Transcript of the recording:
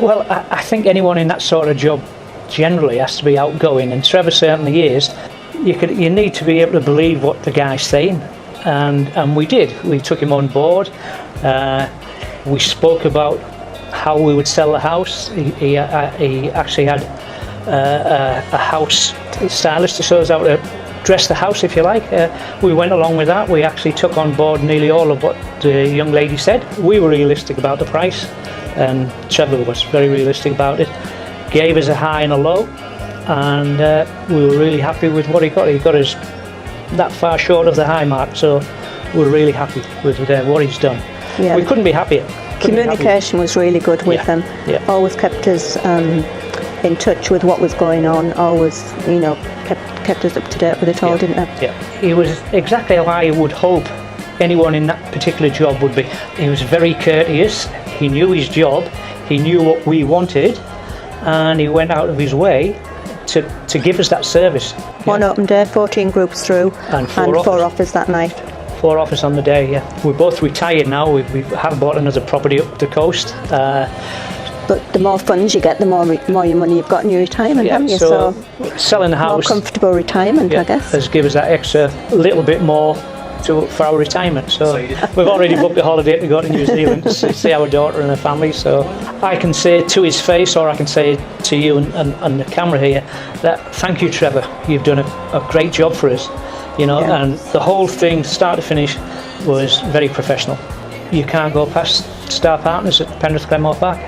Well, I think anyone in that sort of job generally has to be outgoing, and Trevor certainly is. You need to be able to believe what the guy's saying, and we did. We took him on board. We spoke about how we would sell the house. He actually had a house stylist to show us how to dress the house, if you like. We went along with that. We actually took on board nearly all of what the young lady said. We were realistic about the price, and Trevor was very realistic about it. Gave us a high and a low, and we were really happy with what he got. He got us that far short of the high mark, so we're really happy with what he's done. Yeah. We couldn't be happier. Communication was really good with him. Yeah. Always kept us in touch with what was going on. Always, kept us up to date with it all, didn't he? Yeah. He was exactly how I would hope anyone in that particular job would be. He was very courteous. He knew his job. He knew what we wanted, and he went out of his way to give us that service. One open day, 14 groups through, and four offers that night. 4 offers on the day, yeah. We're both retired now. We have bought another property up the coast. But the more funds you get, the more money you've got in your retirement, haven't you? So selling the house, more comfortable retirement, I guess. has given us that extra little bit more for our retirement. So we've already booked a holiday to go to New Zealand to see our daughter and her family. So I can say to his face, or I can say to you and the camera here, that thank you, Trevor. You've done a great job for us. And the whole thing, start to finish, was very professional. You can't go past Starr Partners at Penrith Glenmore Park.